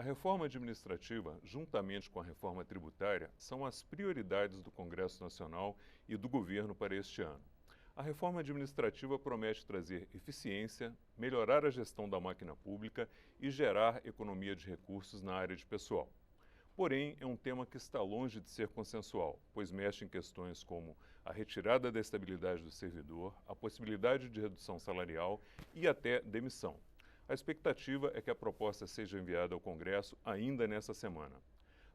A reforma administrativa, juntamente com a reforma tributária, são as prioridades do Congresso Nacional e do governo para este ano. A reforma administrativa promete trazer eficiência, melhorar a gestão da máquina pública e gerar economia de recursos na área de pessoal. Porém, é um tema que está longe de ser consensual, pois mexe em questões como a retirada da estabilidade do servidor, a possibilidade de redução salarial e até demissão. A expectativa é que a proposta seja enviada ao Congresso ainda nesta semana.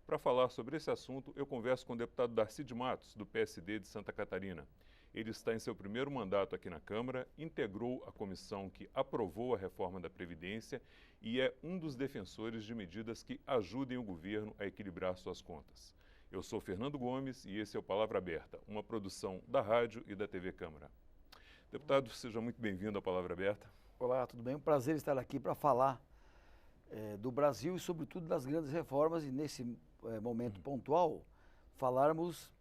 Para falar sobre esse assunto, eu converso com o deputado Darcy de Matos, do PSD de Santa Catarina. Ele está em seu primeiro mandato aqui na Câmara, integrou a comissão que aprovou a reforma da Previdência e é um dos defensores de medidas que ajudem o governo a equilibrar suas contas. Eu sou Fernando Gomes e esse é o Palavra Aberta, uma produção da Rádio e da TV Câmara. Deputado, seja muito bem-vindo à Palavra Aberta. Olá, tudo bem? Um prazer estar aqui para falar do Brasil e, sobretudo, das grandes reformas e, nesse momento pontual, falarmos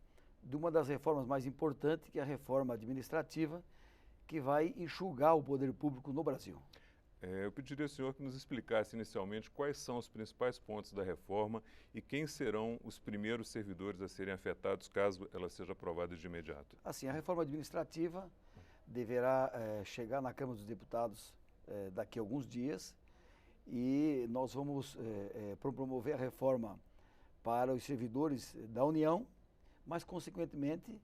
de uma das reformas mais importantes, que é a reforma administrativa, que vai enxugar o poder público no Brasil. Eu pediria ao senhor que nos explicasse inicialmente quais são os principais pontos da reforma e quem serão os primeiros servidores a serem afetados caso ela seja aprovada de imediato. Assim, a reforma administrativa deverá chegar na Câmara dos Deputados daqui a alguns dias e nós vamos promover a reforma para os servidores da União, mas, consequentemente,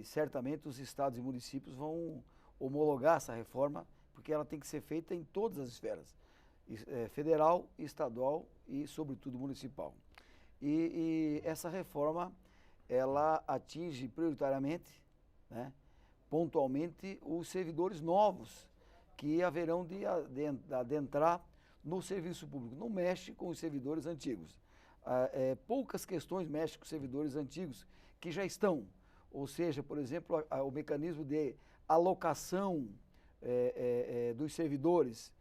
certamente os estados e municípios vão homologar essa reforma, porque ela tem que ser feita em todas as esferas, federal, estadual e, sobretudo, municipal. E essa reforma, ela atinge prioritariamente, né, pontualmente, os servidores novos que haverão de adentrar no serviço público. Não mexe com os servidores antigos. Poucas questões mexem com os servidores antigos que já estão. Ou seja, por exemplo, o mecanismo de alocação dos servidores,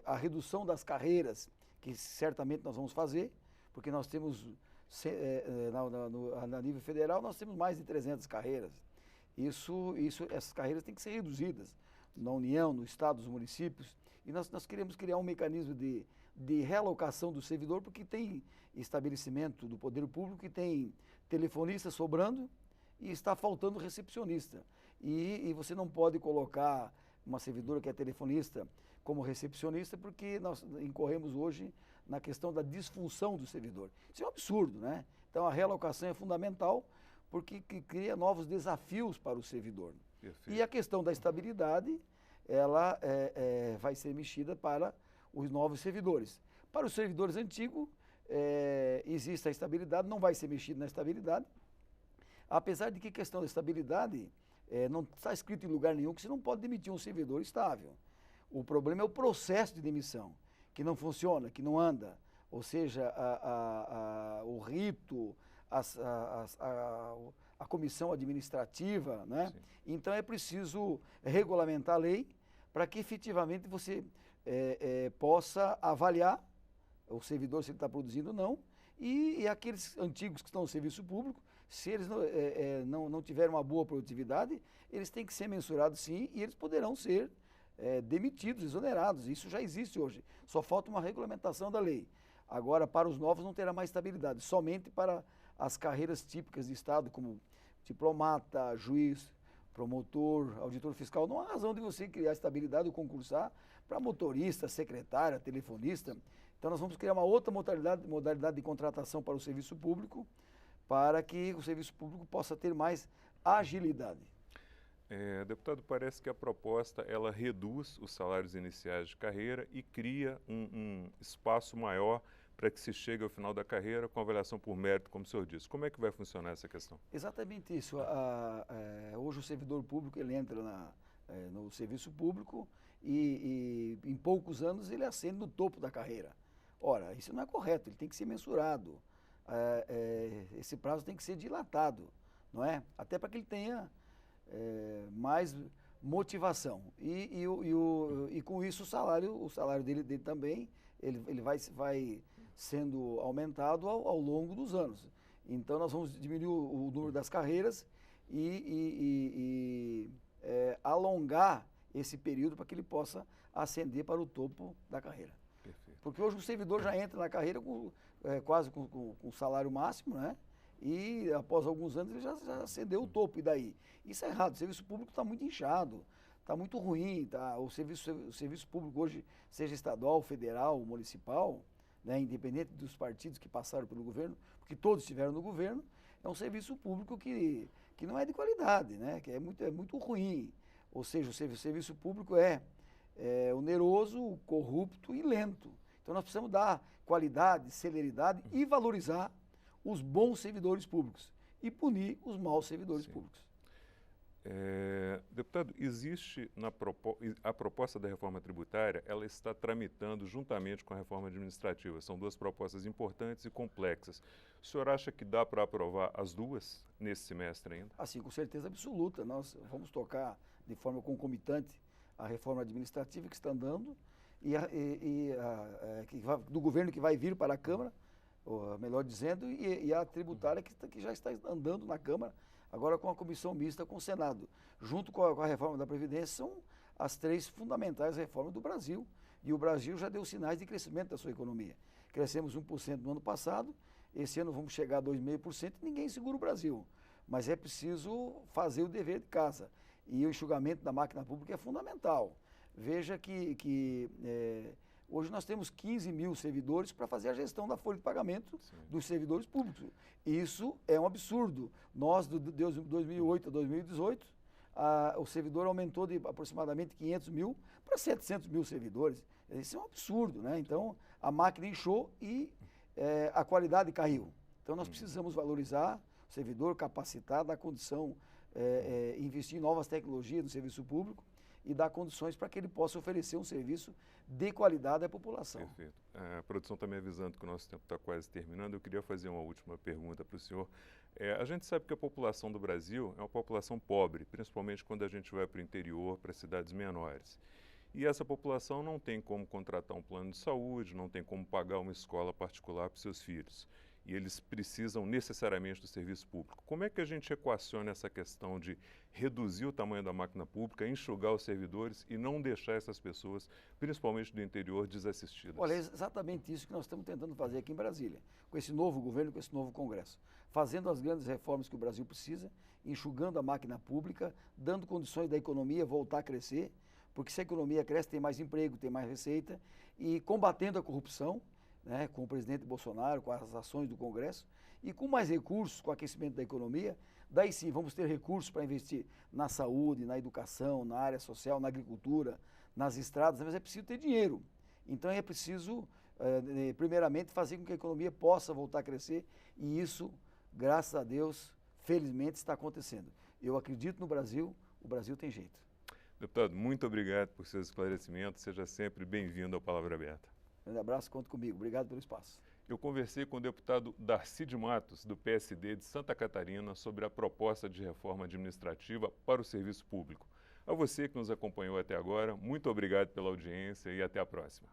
a redução das carreiras, que certamente nós vamos fazer, porque nós temos, a nível federal, nós temos mais de 300 carreiras. Essas carreiras têm que ser reduzidas na União, no Estado, nos municípios, e nós queremos criar um mecanismo de realocação do servidor, porque tem estabelecimento do poder público que tem telefonista sobrando e está faltando recepcionista. E você não pode colocar uma servidora que é telefonista como recepcionista, porque nós incorremos hoje na questão da disfunção do servidor. Isso é um absurdo, né? Então a realocação é fundamental, porque cria novos desafios para o servidor. Perfeito. E a questão da estabilidade, ela vai ser mexida para os novos servidores. Para os servidores antigos, existe a estabilidade, não vai ser mexido na estabilidade, apesar de que a questão da estabilidade não está escrito em lugar nenhum que você não pode demitir um servidor estável. O problema é o processo de demissão, que não funciona, que não anda, ou seja, o rito, a comissão administrativa, né? Sim. Então é preciso regulamentar a lei para que efetivamente você possa avaliar o servidor se ele está produzindo ou não, e aqueles antigos que estão no serviço público, se eles não tiverem uma boa produtividade, eles têm que ser mensurados sim, e eles poderão ser demitidos, exonerados. Isso já existe hoje, só falta uma regulamentação da lei. Agora, para os novos não terá mais estabilidade, somente para as carreiras típicas de Estado, como diplomata, juiz, promotor, auditor fiscal. Não há razão de você criar estabilidade ou concursar para motorista, secretária, telefonista. Então nós vamos criar uma outra modalidade de contratação para o serviço público, para que o serviço público possa ter mais agilidade. Deputado, parece que a proposta ela reduz os salários iniciais de carreira e cria um espaço maior para que se chegue ao final da carreira com avaliação por mérito, como o senhor disse. Como é que vai funcionar essa questão? Exatamente isso. Hoje o servidor público ele entra no serviço público e em poucos anos ele ascende no topo da carreira. Ora, isso não é correto, ele tem que ser mensurado. Esse prazo tem que ser dilatado, não é? Até para que ele tenha mais motivação e com isso o salário dele também ele vai sendo aumentado ao longo dos anos. Então nós vamos diminuir o número das carreiras e alongar esse período para que ele possa ascender para o topo da carreira. Perfeito. Porque hoje o servidor já entra na carreira quase com salário máximo, né? E após alguns anos ele já acendeu o topo. E daí? Isso é errado. O serviço público está muito inchado, está muito ruim. Tá? O serviço público hoje, seja estadual, federal, municipal, né? Independente dos partidos que passaram pelo governo, porque todos estiveram no governo, é um serviço público que não é de qualidade, né? Que é muito ruim. Ou seja, o serviço público é oneroso, corrupto e lento. Então nós precisamos dar qualidade, celeridade e valorizar os bons servidores públicos e punir os maus servidores públicos. Deputado, existe a proposta da reforma tributária, ela está tramitando juntamente com a reforma administrativa. São duas propostas importantes e complexas. O senhor acha que dá para aprovar as duas nesse semestre ainda? Assim, com certeza absoluta. Nós vamos tocar de forma concomitante a reforma administrativa que está andando do governo que vai vir para a Câmara, ou melhor dizendo, e a tributária que já está andando na Câmara, agora com a comissão mista com o Senado. Junto com a reforma da Previdência, são as três fundamentais reformas do Brasil. E o Brasil já deu sinais de crescimento da sua economia. Crescemos 1% no ano passado, esse ano vamos chegar a 2,5% e ninguém segura o Brasil. Mas é preciso fazer o dever de casa. E o enxugamento da máquina pública é fundamental. Veja que hoje nós temos 15 mil servidores para fazer a gestão da folha de pagamento dos servidores públicos. Isso é um absurdo. Nós, de 2008 a 2018, o servidor aumentou de aproximadamente 500 mil para 700 mil servidores. Isso é um absurdo, né? Então, a máquina inchou e a qualidade caiu. Então, nós precisamos valorizar o servidor, capacitar, dar condição, investir em novas tecnologias no serviço público e dar condições para que ele possa oferecer um serviço de qualidade à população. Perfeito. A produção está me avisando que o nosso tempo está quase terminando. Eu queria fazer uma última pergunta para o senhor. A gente sabe que a população do Brasil é uma população pobre, principalmente quando a gente vai para o interior, para cidades menores. E essa população não tem como contratar um plano de saúde, não tem como pagar uma escola particular para os seus filhos. E eles precisam necessariamente do serviço público. Como é que a gente equaciona essa questão de reduzir o tamanho da máquina pública, enxugar os servidores e não deixar essas pessoas, principalmente do interior, desassistidas? Olha, é exatamente isso que nós estamos tentando fazer aqui em Brasília, com esse novo governo, com esse novo Congresso. Fazendo as grandes reformas que o Brasil precisa, enxugando a máquina pública, dando condições da economia voltar a crescer, porque se a economia cresce, tem mais emprego, tem mais receita, e combatendo a corrupção, né, com o presidente Bolsonaro, com as ações do Congresso, e com mais recursos, com o aquecimento da economia, daí sim vamos ter recursos para investir na saúde, na educação, na área social, na agricultura, nas estradas, mas é preciso ter dinheiro. Então é preciso, primeiramente, fazer com que a economia possa voltar a crescer, e isso, graças a Deus, felizmente está acontecendo. Eu acredito no Brasil, o Brasil tem jeito. Deputado, muito obrigado por seus esclarecimentos, seja sempre bem-vindo ao Palavra Aberta. Um abraço, conta comigo. Obrigado pelo espaço. Eu conversei com o deputado Darcy de Matos, do PSD de Santa Catarina, sobre a proposta de reforma administrativa para o serviço público. A você que nos acompanhou até agora, muito obrigado pela audiência e até a próxima.